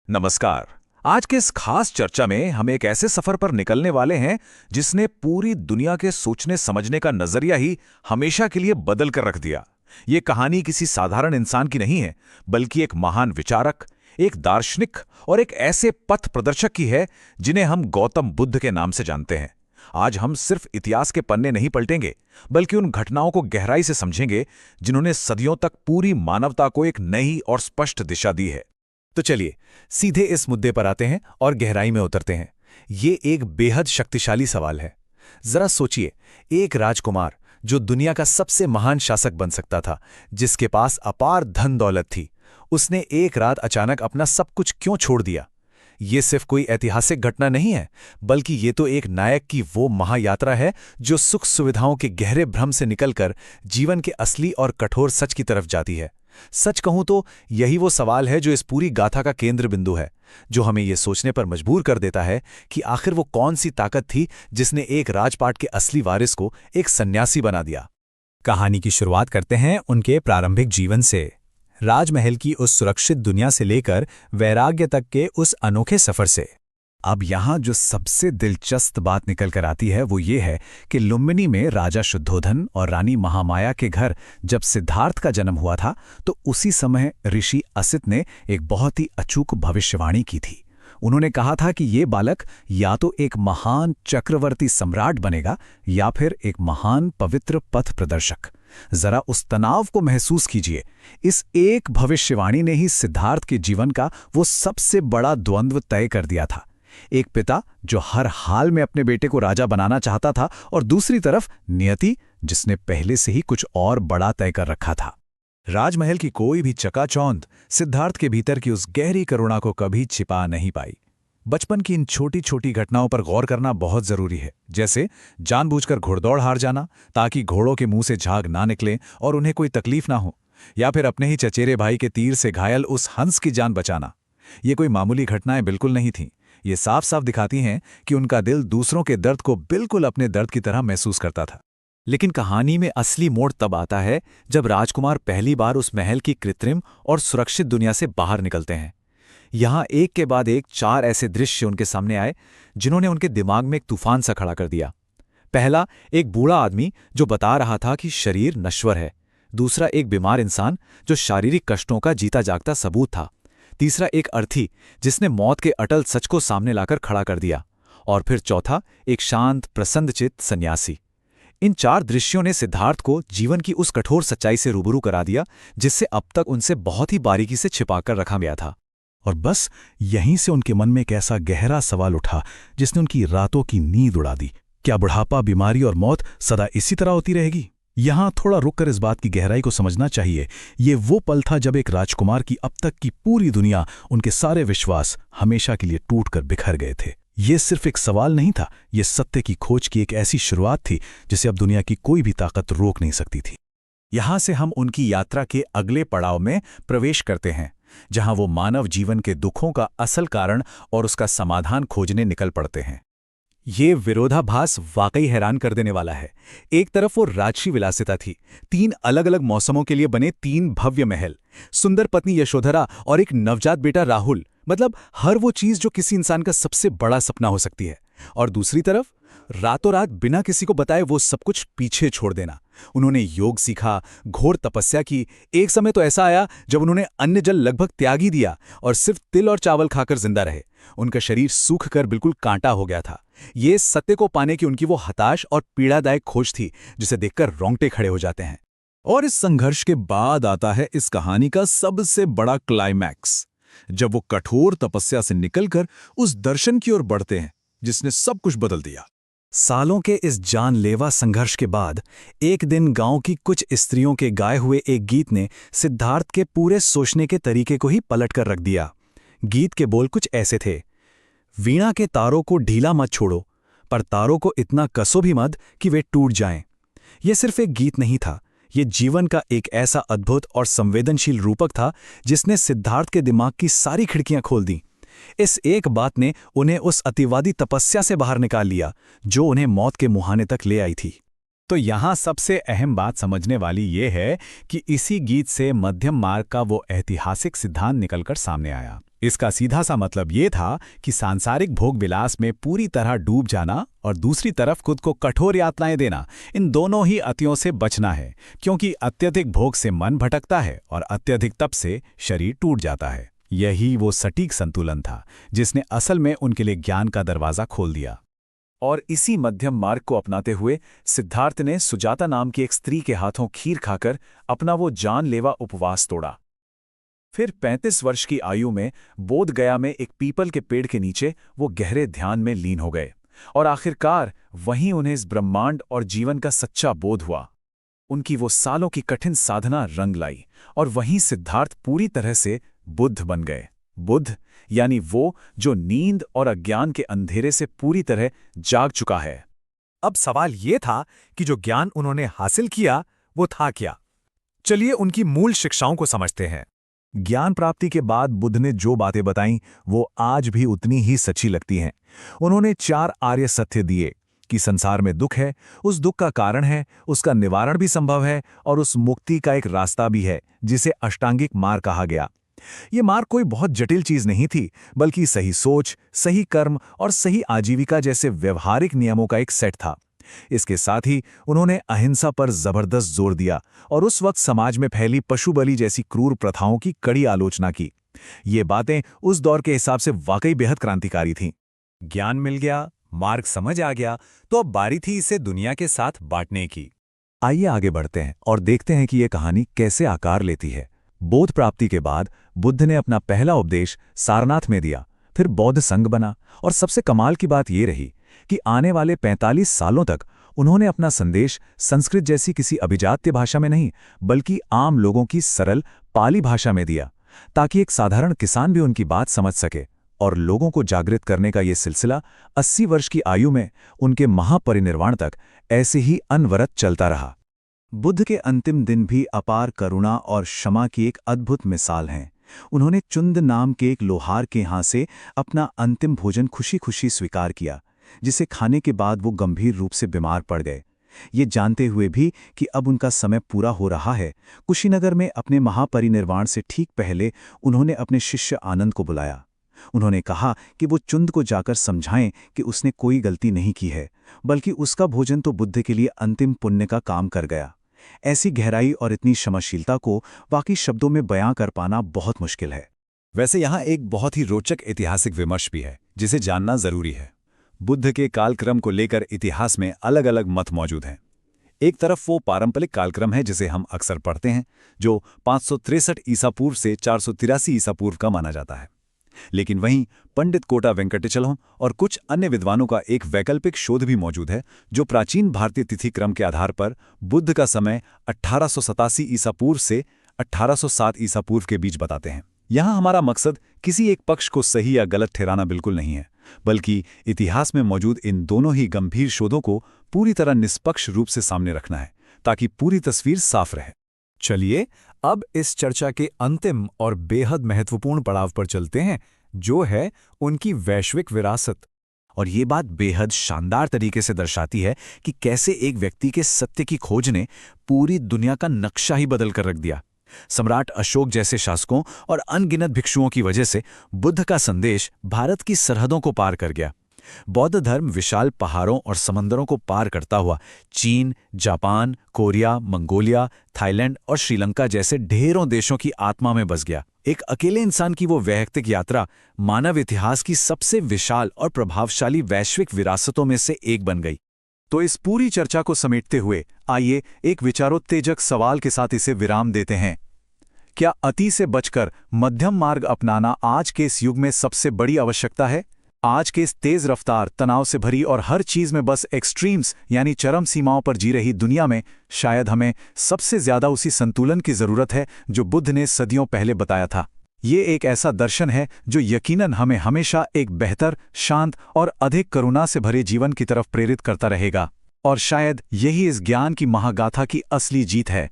नमस्कार। आज के इस खास चर्चा में हम एक ऐसे सफर पर निकलने वाले हैं जिसने पूरी दुनिया के सोचने समझने का नजरिया ही हमेशा के लिए बदल कर रख दिया। ये कहानी किसी साधारण इंसान की नहीं है, बल्कि एक महान विचारक, एक दार्शनिक और एक ऐसे पथ प्रदर्शक की है जिन्हें हम गौतम बुद्ध के नाम से जानते हैं। आज हम सिर्फ इतिहास के पन्ने नहीं पलटेंगे, बल्कि उन घटनाओं को गहराई से समझेंगे जिन्होंने सदियों तक पूरी मानवता को एक नई और स्पष्ट दिशा दी है। तो चलिए सीधे इस मुद्दे पर आते हैं और गहराई में उतरते हैं। ये एक बेहद शक्तिशाली सवाल है। जरा सोचिए, एक राजकुमार जो दुनिया का सबसे महान शासक बन सकता था, जिसके पास अपार धन दौलत थी, उसने एक रात अचानक अपना सब कुछ क्यों छोड़ दिया? ये सिर्फ कोई ऐतिहासिक घटना नहीं है, बल्कि ये तो एक नायक की वो महायात्रा है जो सुख सुविधाओं के गहरे भ्रम से निकलकर जीवन के असली और कठोर सच की तरफ जाती है। सच कहूं तो यही वो सवाल है जो इस पूरी गाथा का केंद्र बिंदु है, जो हमें ये सोचने पर मजबूर कर देता है कि आखिर वो कौन सी ताकत थी जिसने एक राजपाट के असली वारिस को एक सन्यासी बना दिया। कहानी की शुरुआत करते हैं उनके प्रारंभिक जीवन से। राजमहल की उस सुरक्षित दुनिया से लेकर वैराग्य तक के उस अनोखे सफर से। अब यहाँ जो सबसे दिलचस्प बात निकल कर आती है वो ये है कि लुम्बिनी में राजा शुद्धोधन और रानी महामाया के घर जब सिद्धार्थ का जन्म हुआ था, तो उसी समय ऋषि असित ने एक बहुत ही अचूक भविष्यवाणी की थी। उन्होंने कहा था कि ये बालक या तो एक महान चक्रवर्ती सम्राट बनेगा या फिर एक महान पवित्र पथ प्रदर्शक। जरा उस तनाव को महसूस कीजिए। इस एक भविष्यवाणी ने ही सिद्धार्थ के जीवन का वो सबसे बड़ा द्वंद्व तय कर दिया था। एक पिता जो हर हाल में अपने बेटे को राजा बनाना चाहता था, और दूसरी तरफ नियति जिसने पहले से ही कुछ और बड़ा तय कर रखा था। राजमहल की कोई भी चकाचौंध सिद्धार्थ के भीतर की उस गहरी करुणा को कभी छिपा नहीं पाई। बचपन की इन छोटी छोटी घटनाओं पर गौर करना बहुत जरूरी है, जैसे जानबूझकर घुड़दौड़ हार जाना ताकि घोड़ों के मुंह से झाग ना निकले और उन्हें कोई तकलीफ ना हो, या फिर अपने ही चचेरे भाई के तीर से घायल उस हंस की जान बचाना। ये कोई मामूली घटनाएं बिल्कुल नहीं थीं। ये साफ साफ दिखाती हैं कि उनका दिल दूसरों के दर्द को बिल्कुल अपने दर्द की तरह महसूस करता था। लेकिन कहानी में असली मोड़ तब आता है जब राजकुमार पहली बार उस महल की कृत्रिम और सुरक्षित दुनिया से बाहर निकलते हैं। यहाँ एक के बाद एक 4 ऐसे दृश्य उनके सामने आए जिन्होंने उनके दिमाग में एक तूफान सा खड़ा कर दिया। पहला, एक बूढ़ा आदमी जो बता रहा था कि शरीर नश्वर है। दूसरा, एक बीमार इंसान जो शारीरिक कष्टों का जीता जागता सबूत था। तीसरा, एक अर्थी जिसने मौत के अटल सच को सामने लाकर खड़ा कर दिया। और फिर चौथा, एक शांत प्रसन्नचित्त सन्यासी। इन 4 दृश्यों ने सिद्धार्थ को जीवन की उस कठोर सच्चाई से रूबरू करा दिया जिससे अब तक उनसे बहुत ही बारीकी से छिपाकर रखा गया था। और बस यहीं से उनके मन में एक ऐसा गहरा सवाल उठा जिसने उनकी रातों की नींद उड़ा दी। क्या बुढ़ापा, बीमारी और मौत सदा इसी तरह होती रहेगी? यहाँ थोड़ा रुककर इस बात की गहराई को समझना चाहिए। ये वो पल था जब एक राजकुमार की अब तक की पूरी दुनिया, उनके सारे विश्वास हमेशा के लिए टूटकर बिखर गए थे। ये सिर्फ एक सवाल नहीं था, ये सत्य की खोज की एक ऐसी शुरुआत थी जिसे अब दुनिया की कोई भी ताकत रोक नहीं सकती थी। यहाँ से हम उनकी यात्रा के अगले पड़ाव में प्रवेश करते हैं, जहाँ वो मानव जीवन के दुखों का असल कारण और उसका समाधान खोजने निकल पड़ते हैं। ये विरोधाभास वाकई हैरान कर देने वाला है। एक तरफ वो राजसी विलासिता थी, 3 अलग अलग मौसमों के लिए बने 3 भव्य महल, सुंदर पत्नी यशोधरा और एक नवजात बेटा राहुल, मतलब हर वो चीज जो किसी इंसान का सबसे बड़ा सपना हो सकती है। और दूसरी तरफ रातों रात बिना किसी को बताए वो सब कुछ पीछे छोड़ देना। उन्होंने योग सीखा, घोर तपस्या की। एक समय तो ऐसा आया जब उन्होंने अन्न जल लगभग त्याग ही दिया और सिर्फ तिल और चावल खाकर जिंदा रहे। उनका शरीर सूख कर बिल्कुल कांटा हो गया था। ये सत्य को पाने की उनकी वो हताश और पीड़ादायक खोज थी जिसे देखकर रोंगटे खड़े हो जाते हैं। और इस संघर्ष के बाद आता है इस कहानी का सबसे बड़ा क्लाइमैक्स, जब वो कठोर तपस्या से निकलकर उस दर्शन की ओर बढ़ते हैं जिसने सब कुछ बदल दिया। सालों के इस जानलेवा संघर्ष के बाद एक दिन गांव की कुछ स्त्रियों के गाए हुए एक गीत ने सिद्धार्थ के पूरे सोचने के तरीके को ही पलट कर रख दिया। गीत के बोल कुछ ऐसे थे: वीणा के तारों को ढीला मत छोड़ो, पर तारों को इतना कसो भी मत कि वे टूट जाएं। यह सिर्फ एक गीत नहीं था, ये जीवन का एक ऐसा अद्भुत और संवेदनशील रूपक था जिसने सिद्धार्थ के दिमाग की सारी खिड़कियां खोल दी। इस एक बात ने उन्हें उस अतिवादी तपस्या से बाहर निकाल लिया जो उन्हें मौत के मुहाने तक ले आई थी। तो यहाँ सबसे अहम बात समझने वाली ये है कि इसी गीत से मध्यम मार्ग का वो ऐतिहासिक सिद्धांत निकलकर सामने आया। इसका सीधा सा मतलब ये था कि सांसारिक भोग विलास में पूरी तरह डूब जाना और दूसरी तरफ खुद को कठोर यातनाएं देना, इन दोनों ही अतियों से बचना है, क्योंकि अत्यधिक भोग से मन भटकता है और अत्यधिक तप से शरीर टूट जाता है। यही वो सटीक संतुलन था जिसने असल में उनके लिए ज्ञान का दरवाजा खोल दिया। और इसी मध्यम मार्ग को अपनाते हुए सिद्धार्थ ने सुजाता नाम की एक स्त्री के हाथों खीर खाकर अपना वो जानलेवा उपवास तोड़ा। फिर 35 वर्ष की आयु में बोध गया में एक पीपल के पेड़ के नीचे वो गहरे ध्यान में लीन हो गए, और आखिरकार वहीं उन्हें इस ब्रह्मांड और जीवन का सच्चा बोध हुआ। उनकी वो सालों की कठिन साधना रंग लाई, और वहीं सिद्धार्थ पूरी तरह से बुद्ध बन गए। बुद्ध यानी वो जो नींद और अज्ञान के अंधेरे से पूरी तरह जाग चुका है। अब सवाल ये था कि जो ज्ञान उन्होंने हासिल किया वो था क्या? चलिए उनकी मूल शिक्षाओं को समझते हैं। ज्ञान प्राप्ति के बाद बुद्ध ने जो बातें बताईं वो आज भी उतनी ही सच्ची लगती हैं। उन्होंने 4 आर्य सत्य दिए कि संसार में दुख है, उस दुख का कारण है, उसका निवारण भी संभव है और उस मुक्ति का एक रास्ता भी है जिसे अष्टांगिक मार्ग कहा गया। ये मार्ग कोई बहुत जटिल चीज नहीं थी, बल्कि सही सोच, सही कर्म और सही आजीविका जैसे व्यवहारिक नियमों का एक सेट था। इसके साथ ही उन्होंने अहिंसा पर जबरदस्त जोर दिया और उस वक्त समाज में फैली पशु बलि जैसी क्रूर प्रथाओं की कड़ी आलोचना की। ये बातें उस दौर के हिसाब से वाकई बेहद क्रांतिकारी थीं। ज्ञान मिल गया, मार्ग समझ आ गया, तो अब बारी थी इसे दुनिया के साथ बांटने की। आइए आगे बढ़ते हैं और देखते हैं कि ये कहानी कैसे आकार लेती है। बोध प्राप्ति के बाद बुद्ध ने अपना पहला उपदेश सारनाथ में दिया, फिर बौद्ध संघ बना, और सबसे कमाल की बात ये रही कि आने वाले 45 सालों तक उन्होंने अपना संदेश संस्कृत जैसी किसी अभिजात्य भाषा में नहीं, बल्कि आम लोगों की सरल पाली भाषा में दिया, ताकि एक साधारण किसान भी उनकी बात समझ सके। और लोगों को जागृत करने का ये सिलसिला 80 वर्ष की आयु में उनके महापरिनिर्वाण तक ऐसे ही अनवरत चलता रहा। बुद्ध के अंतिम दिन भी अपार करुणा और क्षमा की एक अद्भुत मिसाल हैं। उन्होंने चुंद नाम के एक लोहार के यहाँ से अपना अंतिम भोजन खुशी खुशी स्वीकार किया, जिसे खाने के बाद वो गंभीर रूप से बीमार पड़ गए। ये जानते हुए भी कि अब उनका समय पूरा हो रहा है, कुशीनगर में अपने महापरिनिर्वाण से ठीक पहले उन्होंने अपने शिष्य आनंद को बुलाया। उन्होंने कहा कि वो चुंद को जाकर समझाएं कि उसने कोई गलती नहीं की है, बल्कि उसका भोजन तो बुद्ध के लिए अंतिम पुण्य का काम कर गया। ऐसी गहराई और इतनी क्षमाशीलता को वाकई शब्दों में बयां कर पाना बहुत मुश्किल है। वैसे यहाँ एक बहुत ही रोचक ऐतिहासिक विमर्श भी है जिसे जानना जरूरी है। बुद्ध के कालक्रम को लेकर इतिहास में अलग अलग मत मौजूद हैं। एक तरफ वो पारंपरिक कालक्रम है जिसे हम अक्सर पढ़ते हैं, जो 563 ईसा पूर्व से 483 ईसा पूर्व का माना जाता है। लेकिन वहीं पंडित कोटा वेंकटेचलम और कुछ अन्य विद्वानों का एक वैकल्पिक शोध भी मौजूद है, जो प्राचीन भारतीय तिथि क्रम के आधार पर बुद्ध का समय 1887 ईसा पूर्व से 1807 ईसा पूर्व के बीच बताते हैं। यहाँ हमारा मकसद किसी एक पक्ष को सही या गलत ठहराना बिल्कुल नहीं है, बल्कि इतिहास में मौजूद इन दोनों ही गंभीर शोधों को पूरी तरह निष्पक्ष रूप से सामने रखना है, ताकि पूरी तस्वीर साफ रहे। चलिए अब इस चर्चा के अंतिम और बेहद महत्वपूर्ण पड़ाव पर चलते हैं, जो है उनकी वैश्विक विरासत। और ये बात बेहद शानदार तरीके से दर्शाती है कि कैसे एक व्यक्ति के सत्य की खोज ने पूरी दुनिया का नक्शा ही बदल कर रख दिया। सम्राट अशोक जैसे शासकों और अनगिनत भिक्षुओं की वजह से बुद्ध का संदेश भारत की सरहदों को पार कर गया। बौद्ध धर्म विशाल पहाड़ों और समंदरों को पार करता हुआ चीन, जापान, कोरिया, मंगोलिया, थाईलैंड और श्रीलंका जैसे ढेरों देशों की आत्मा में बस गया। एक अकेले इंसान की वो वैयक्तिक यात्रा मानव इतिहास की सबसे विशाल और प्रभावशाली वैश्विक विरासतों में से एक बन गई। तो इस पूरी चर्चा को समेटते हुए आइए एक विचारोत्तेजक सवाल के साथ इसे विराम देते हैं। क्या अति से बचकर मध्यम मार्ग अपनाना आज के इस युग में सबसे बड़ी आवश्यकता है? आज के इस तेज रफ्तार, तनाव से भरी और हर चीज में बस एक्सट्रीम्स यानी चरम सीमाओं पर जी रही दुनिया में शायद हमें सबसे ज्यादा उसी संतुलन की जरूरत है जो बुद्ध ने सदियों पहले बताया था। ये एक ऐसा दर्शन है जो यकीनन हमें हमेशा एक बेहतर, शांत और अधिक करुणा से भरे जीवन की तरफ प्रेरित करता रहेगा। और शायद यही इस ज्ञान की महागाथा की असली जीत है।